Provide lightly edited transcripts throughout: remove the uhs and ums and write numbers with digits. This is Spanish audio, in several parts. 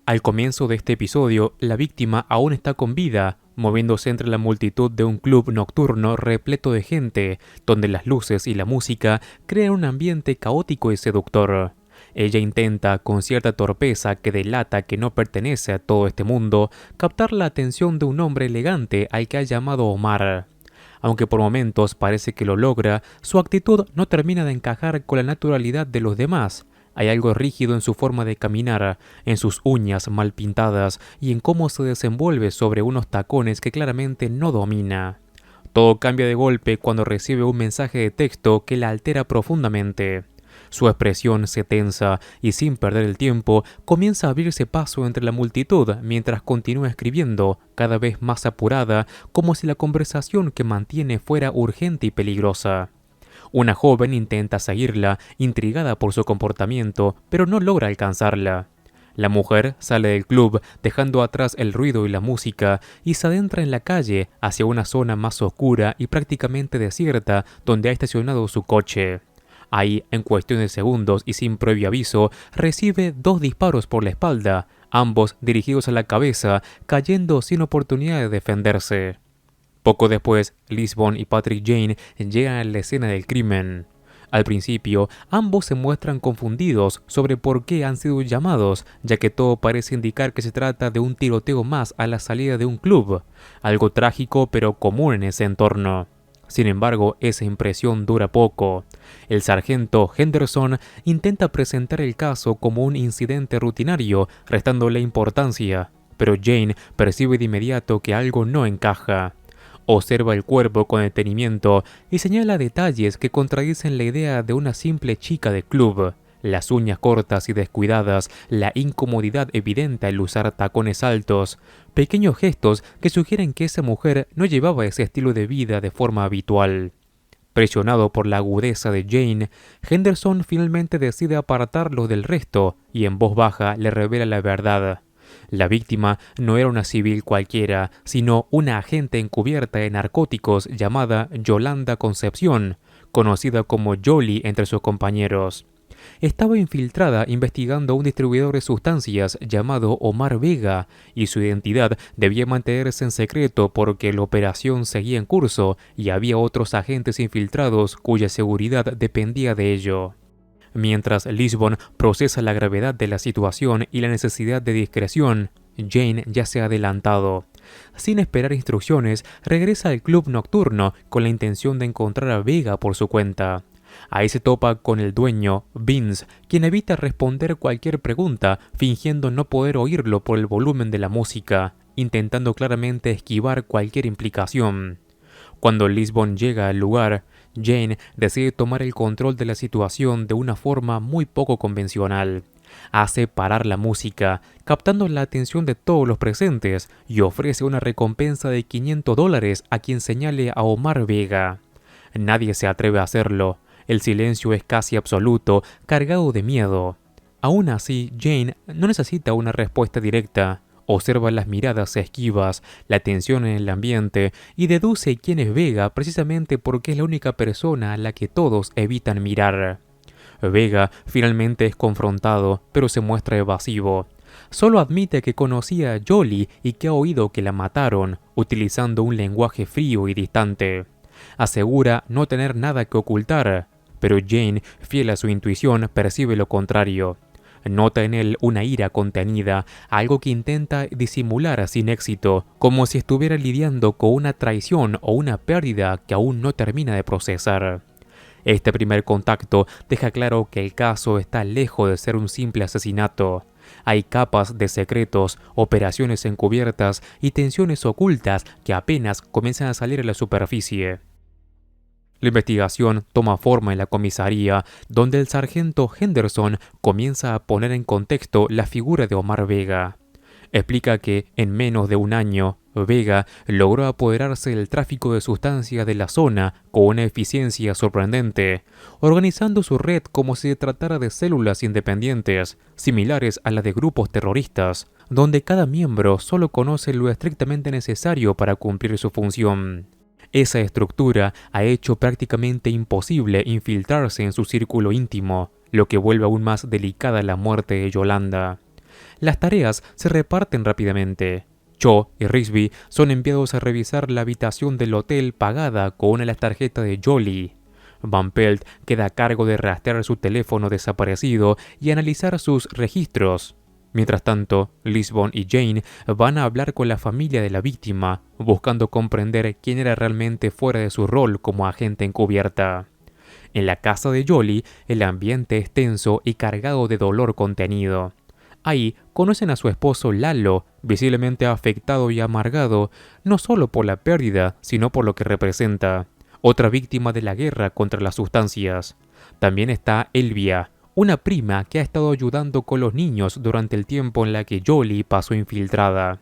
Al comienzo de este episodio, la víctima aún está con vida, moviéndose entre la multitud de un club nocturno repleto de gente, donde las luces y la música crean un ambiente caótico y seductor. Ella intenta, con cierta torpeza que delata que no pertenece a todo este mundo, captar la atención de un hombre elegante al que ha llamado Omar. Aunque por momentos parece que lo logra, su actitud no termina de encajar con la naturalidad de los demás. Hay algo rígido en su forma de caminar, en sus uñas mal pintadas y en cómo se desenvuelve sobre unos tacones que claramente no domina. Todo cambia de golpe cuando recibe un mensaje de texto que la altera profundamente. Su expresión se tensa y sin perder el tiempo comienza a abrirse paso entre la multitud mientras continúa escribiendo, cada vez más apurada, como si la conversación que mantiene fuera urgente y peligrosa. Una joven intenta seguirla, intrigada por su comportamiento, pero no logra alcanzarla. La mujer sale del club, dejando atrás el ruido y la música, y se adentra en la calle, hacia una zona más oscura y prácticamente desierta, donde ha estacionado su coche. Ahí, en cuestión de segundos y sin previo aviso, recibe 2 disparos por la espalda, ambos dirigidos a la cabeza, cayendo sin oportunidad de defenderse. Poco después, Lisbon y Patrick Jane llegan a la escena del crimen. Al principio, ambos se muestran confundidos sobre por qué han sido llamados, ya que todo parece indicar que se trata de un tiroteo más a la salida de un club, algo trágico pero común en ese entorno. Sin embargo, esa impresión dura poco. El sargento Henderson intenta presentar el caso como un incidente rutinario, restándole importancia, pero Jane percibe de inmediato que algo no encaja. Observa el cuerpo con detenimiento y señala detalles que contradicen la idea de una simple chica de club. Las uñas cortas y descuidadas, la incomodidad evidente al usar tacones altos, pequeños gestos que sugieren que esa mujer no llevaba ese estilo de vida de forma habitual. Presionado por la agudeza de Jane, Henderson finalmente decide apartarlo del resto y en voz baja le revela la verdad. La víctima no era una civil cualquiera, sino una agente encubierta de narcóticos llamada Yolanda Concepción, conocida como Yoli entre sus compañeros. Estaba infiltrada investigando a un distribuidor de sustancias llamado Omar Vega, y su identidad debía mantenerse en secreto porque la operación seguía en curso y había otros agentes infiltrados cuya seguridad dependía de ello. Mientras Lisbon procesa la gravedad de la situación y la necesidad de discreción, Jane ya se ha adelantado. Sin esperar instrucciones, regresa al club nocturno con la intención de encontrar a Vega por su cuenta. Ahí se topa con el dueño, Vince, quien evita responder cualquier pregunta, fingiendo no poder oírlo por el volumen de la música, intentando claramente esquivar cualquier implicación. Cuando Lisbon llega al lugar, Jane decide tomar el control de la situación de una forma muy poco convencional. Hace parar la música, captando la atención de todos los presentes, y ofrece una recompensa de $500 a quien señale a Omar Vega. Nadie se atreve a hacerlo. El silencio es casi absoluto, cargado de miedo. Aún así, Jane no necesita una respuesta directa. Observa las miradas esquivas, la tensión en el ambiente y deduce quién es Vega precisamente porque es la única persona a la que todos evitan mirar. Vega finalmente es confrontado, pero se muestra evasivo. Solo admite que conocía a Yoli y que ha oído que la mataron, utilizando un lenguaje frío y distante. Asegura no tener nada que ocultar, pero Jane, fiel a su intuición, percibe lo contrario. Nota en él una ira contenida, algo que intenta disimular sin éxito, como si estuviera lidiando con una traición o una pérdida que aún no termina de procesar. Este primer contacto deja claro que el caso está lejos de ser un simple asesinato. Hay capas de secretos, operaciones encubiertas y tensiones ocultas que apenas comienzan a salir a la superficie. La investigación toma forma en la comisaría, donde el sargento Henderson comienza a poner en contexto la figura de Omar Vega. Explica que, en menos de un año, Vega logró apoderarse del tráfico de sustancias de la zona con una eficiencia sorprendente, organizando su red como si se tratara de células independientes, similares a las de grupos terroristas, donde cada miembro solo conoce lo estrictamente necesario para cumplir su función. Esa estructura ha hecho prácticamente imposible infiltrarse en su círculo íntimo, lo que vuelve aún más delicada la muerte de Yolanda. Las tareas se reparten rápidamente. Cho y Rigsby son enviados a revisar la habitación del hotel pagada con una de las tarjetas de Jolie. Van Pelt queda a cargo de rastrear su teléfono desaparecido y analizar sus registros. Mientras tanto, Lisbon y Jane van a hablar con la familia de la víctima, buscando comprender quién era realmente fuera de su rol como agente encubierta. En la casa de Jolie, el ambiente es tenso y cargado de dolor contenido. Ahí conocen a su esposo Lalo, visiblemente afectado y amargado, no solo por la pérdida, sino por lo que representa. Otra víctima de la guerra contra las sustancias. También está Elvia, una prima que ha estado ayudando con los niños durante el tiempo en la que Jolie pasó infiltrada.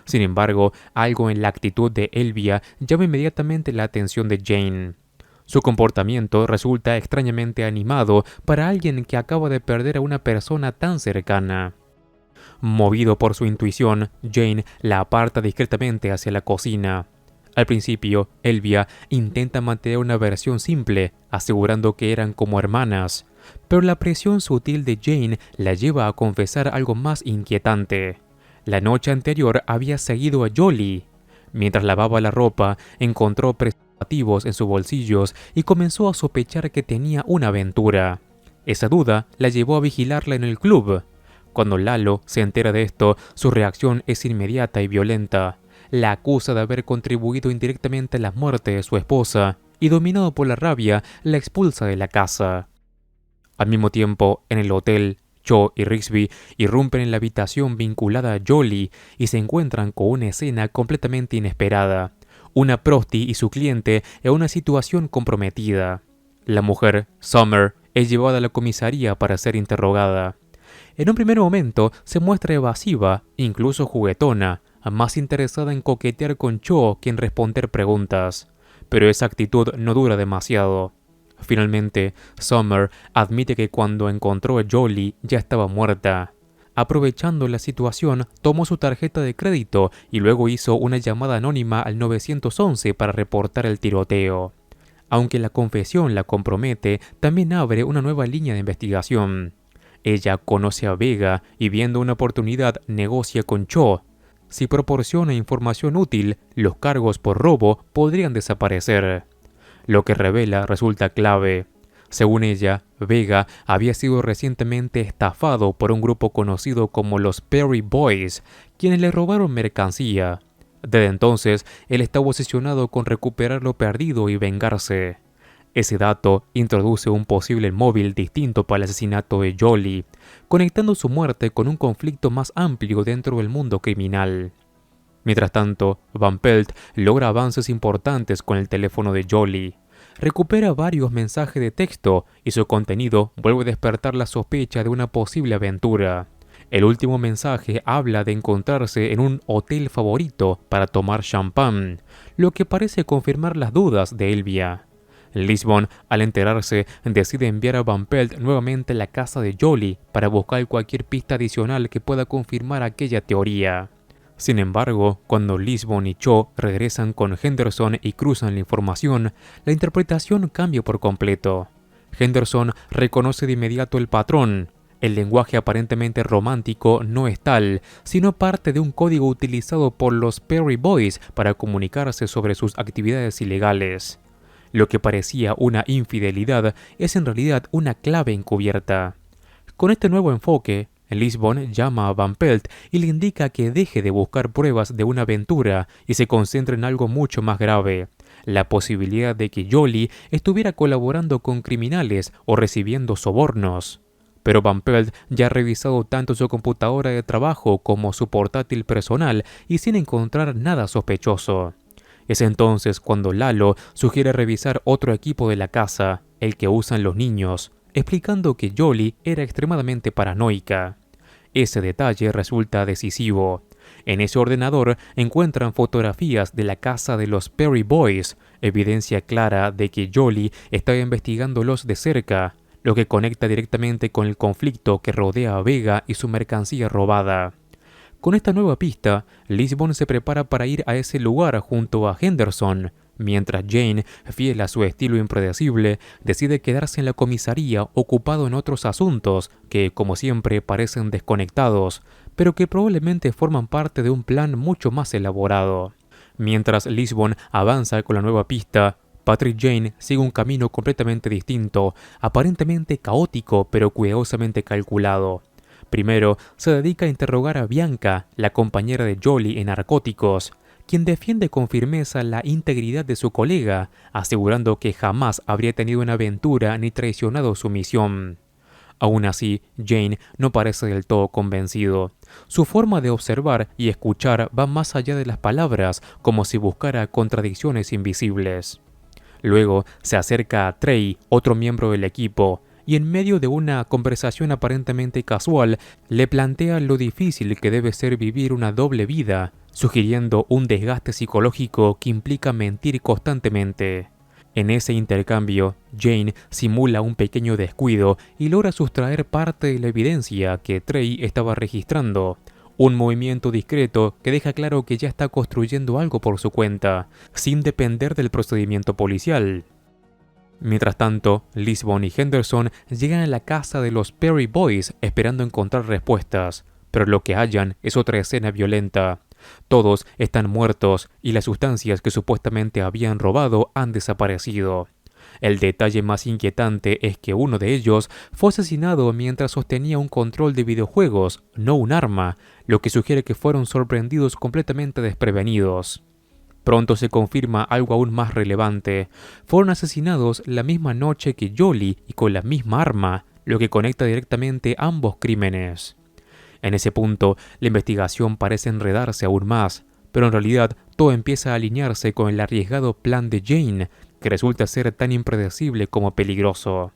Sin embargo, algo en la actitud de Elvia llama inmediatamente la atención de Jane. Su comportamiento resulta extrañamente animado para alguien que acaba de perder a una persona tan cercana. Movido por su intuición, Jane la aparta discretamente hacia la cocina. Al principio, Elvia intenta mantener una versión simple, asegurando que eran como hermanas, pero la presión sutil de Jane la lleva a confesar algo más inquietante. La noche anterior había seguido a Jolie. Mientras lavaba la ropa, encontró preservativos en sus bolsillos y comenzó a sospechar que tenía una aventura. Esa duda la llevó a vigilarla en el club. Cuando Lalo se entera de esto, su reacción es inmediata y violenta. La acusa de haber contribuido indirectamente a la muerte de su esposa y, dominado por la rabia, la expulsa de la casa. Al mismo tiempo, en el hotel, Cho y Rigsby irrumpen en la habitación vinculada a Jolie y se encuentran con una escena completamente inesperada. Una prosti y su cliente en una situación comprometida. La mujer, Summer, es llevada a la comisaría para ser interrogada. En un primer momento se muestra evasiva, incluso juguetona, más interesada en coquetear con Cho que en responder preguntas. Pero esa actitud no dura demasiado. Finalmente, Summer admite que cuando encontró a Jolie ya estaba muerta. Aprovechando la situación, tomó su tarjeta de crédito y luego hizo una llamada anónima al 911 para reportar el tiroteo. Aunque la confesión la compromete, también abre una nueva línea de investigación. Ella conoce a Vega y, viendo una oportunidad, negocia con Cho. Si proporciona información útil, los cargos por robo podrían desaparecer. Lo que revela resulta clave. Según ella, Vega había sido recientemente estafado por un grupo conocido como los Perry Boys, quienes le robaron mercancía. Desde entonces, él está obsesionado con recuperar lo perdido y vengarse. Ese dato introduce un posible móvil distinto para el asesinato de Jolie, conectando su muerte con un conflicto más amplio dentro del mundo criminal. Mientras tanto, Van Pelt logra avances importantes con el teléfono de Jolie. Recupera varios mensajes de texto y su contenido vuelve a despertar la sospecha de una posible aventura. El último mensaje habla de encontrarse en un hotel favorito para tomar champán, lo que parece confirmar las dudas de Elvia. Lisbon, al enterarse, decide enviar a Van Pelt nuevamente a la casa de Jolie para buscar cualquier pista adicional que pueda confirmar aquella teoría. Sin embargo, cuando Lisbon y Cho regresan con Henderson y cruzan la información, la interpretación cambia por completo. Henderson reconoce de inmediato el patrón. El lenguaje aparentemente romántico no es tal, sino parte de un código utilizado por los Perry Boys para comunicarse sobre sus actividades ilegales. Lo que parecía una infidelidad es en realidad una clave encubierta. Con este nuevo enfoque, Lisbon llama a Van Pelt y le indica que deje de buscar pruebas de una aventura y se concentre en algo mucho más grave: la posibilidad de que Jolie estuviera colaborando con criminales o recibiendo sobornos. Pero Van Pelt ya ha revisado tanto su computadora de trabajo como su portátil personal y sin encontrar nada sospechoso. Es entonces cuando Lalo sugiere revisar otro equipo de la casa, el que usan los niños, explicando que Jolie era extremadamente paranoica. Ese detalle resulta decisivo. En ese ordenador encuentran fotografías de la casa de los Perry Boys, evidencia clara de que Jolie estaba investigándolos de cerca, lo que conecta directamente con el conflicto que rodea a Vega y su mercancía robada. Con esta nueva pista, Lisbon se prepara para ir a ese lugar junto a Henderson, mientras Jane, fiel a su estilo impredecible, decide quedarse en la comisaría ocupado en otros asuntos que, como siempre, parecen desconectados, pero que probablemente forman parte de un plan mucho más elaborado. Mientras Lisbon avanza con la nueva pista, Patrick Jane sigue un camino completamente distinto, aparentemente caótico pero cuidadosamente calculado. Primero, se dedica a interrogar a Bianca, la compañera de Jolie en narcóticos, quien defiende con firmeza la integridad de su colega, asegurando que jamás habría tenido una aventura ni traicionado su misión. Aún así, Jane no parece del todo convencido. Su forma de observar y escuchar va más allá de las palabras, como si buscara contradicciones invisibles. Luego se acerca a Trey, otro miembro del equipo, y en medio de una conversación aparentemente casual, le plantea lo difícil que debe ser vivir una doble vida, sugiriendo un desgaste psicológico que implica mentir constantemente. En ese intercambio, Jane simula un pequeño descuido y logra sustraer parte de la evidencia que Trey estaba registrando. Un movimiento discreto que deja claro que ya está construyendo algo por su cuenta, sin depender del procedimiento policial. Mientras tanto, Lisbon y Henderson llegan a la casa de los Perry Boys esperando encontrar respuestas, pero lo que hallan es otra escena violenta. Todos están muertos y las sustancias que supuestamente habían robado han desaparecido. El detalle más inquietante es que uno de ellos fue asesinado mientras sostenía un control de videojuegos, no un arma, lo que sugiere que fueron sorprendidos completamente desprevenidos. Pronto se confirma algo aún más relevante. Fueron asesinados la misma noche que Jolie y con la misma arma, lo que conecta directamente ambos crímenes. En ese punto, la investigación parece enredarse aún más, pero en realidad todo empieza a alinearse con el arriesgado plan de Jane, que resulta ser tan impredecible como peligroso.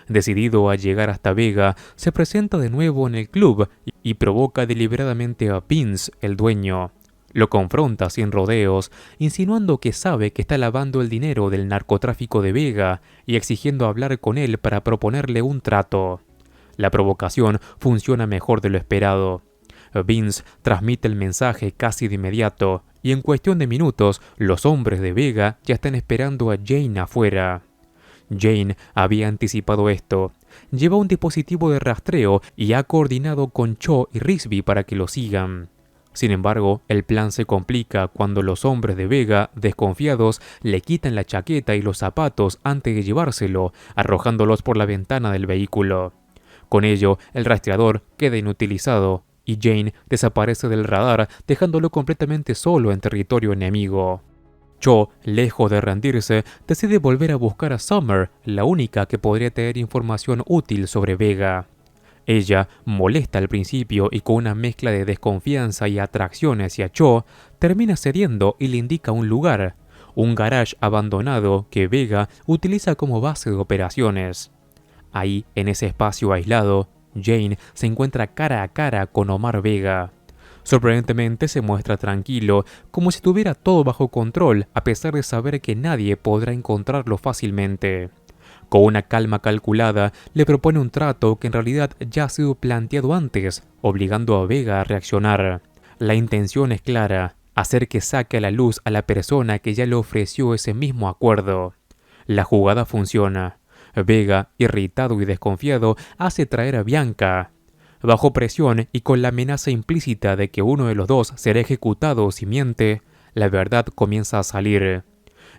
Decidido a llegar hasta Vega, se presenta de nuevo en el club y provoca deliberadamente a Vince, el dueño. Lo confronta sin rodeos, insinuando que sabe que está lavando el dinero del narcotráfico de Vega y exigiendo hablar con él para proponerle un trato. La provocación funciona mejor de lo esperado. Vince transmite el mensaje casi de inmediato, y en cuestión de minutos, los hombres de Vega ya están esperando a Jane afuera. Jane había anticipado esto. Lleva un dispositivo de rastreo y ha coordinado con Cho y Risby para que lo sigan. Sin embargo, el plan se complica cuando los hombres de Vega, desconfiados, le quitan la chaqueta y los zapatos antes de llevárselo, arrojándolos por la ventana del vehículo. Con ello, el rastreador queda inutilizado y Jane desaparece del radar, dejándolo completamente solo en territorio enemigo. Cho, lejos de rendirse, decide volver a buscar a Summer, la única que podría tener información útil sobre Vega. Ella, molesta al principio y con una mezcla de desconfianza y atracción hacia Cho, termina cediendo y le indica un lugar, un garage abandonado que Vega utiliza como base de operaciones. Ahí, en ese espacio aislado, Jane se encuentra cara a cara con Omar Vega. Sorprendentemente se muestra tranquilo, como si tuviera todo bajo control, a pesar de saber que nadie podrá encontrarlo fácilmente. Con una calma calculada, le propone un trato que en realidad ya ha sido planteado antes, obligando a Vega a reaccionar. La intención es clara, hacer que saque a la luz a la persona que ya le ofreció ese mismo acuerdo. La jugada funciona. Vega, irritado y desconfiado, hace traer a Bianca. Bajo presión y con la amenaza implícita de que uno de los dos será ejecutado si miente, la verdad comienza a salir.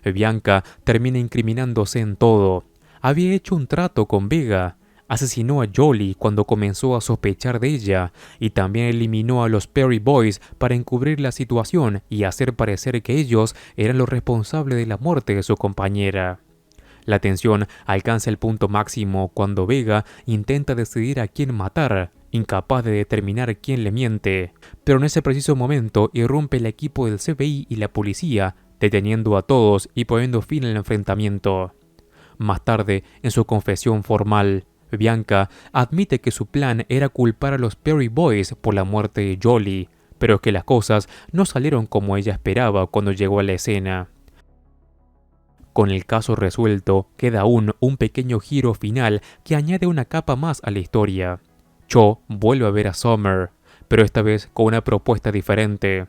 Bianca termina incriminándose en todo. Había hecho un trato con Vega, asesinó a Jolie cuando comenzó a sospechar de ella y también eliminó a los Perry Boys para encubrir la situación y hacer parecer que ellos eran los responsables de la muerte de su compañera. La tensión alcanza el punto máximo cuando Vega intenta decidir a quién matar, incapaz de determinar quién le miente. Pero en ese preciso momento irrumpe el equipo del FBI y la policía, deteniendo a todos y poniendo fin al enfrentamiento. Más tarde, en su confesión formal, Bianca admite que su plan era culpar a los Perry Boys por la muerte de Jolie, pero que las cosas no salieron como ella esperaba cuando llegó a la escena. Con el caso resuelto, queda aún un pequeño giro final que añade una capa más a la historia. Cho vuelve a ver a Summer, pero esta vez con una propuesta diferente.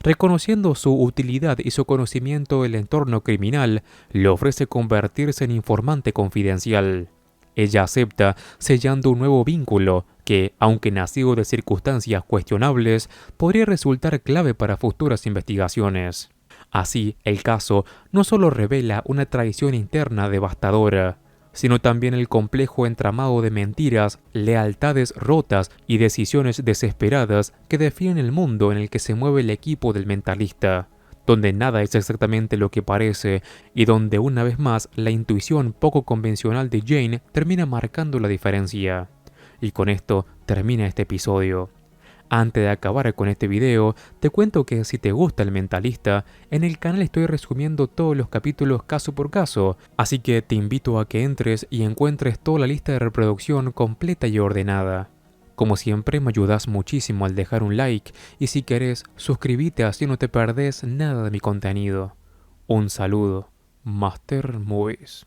Reconociendo su utilidad y su conocimiento del entorno criminal, le ofrece convertirse en informante confidencial. Ella acepta, sellando un nuevo vínculo que, aunque nacido de circunstancias cuestionables, podría resultar clave para futuras investigaciones. Así, el caso no solo revela una traición interna devastadora, sino también el complejo entramado de mentiras, lealtades rotas y decisiones desesperadas que definen el mundo en el que se mueve el equipo del mentalista, donde nada es exactamente lo que parece y donde una vez más la intuición poco convencional de Jane termina marcando la diferencia. Y con esto termina este episodio. Antes de acabar con este video, te cuento que si te gusta El Mentalista, en el canal estoy resumiendo todos los capítulos caso por caso, así que te invito a que entres y encuentres toda la lista de reproducción completa y ordenada. Como siempre, me ayudas muchísimo al dejar un like y si querés, suscríbete así no te perdés nada de mi contenido. Un saludo, Master Movies.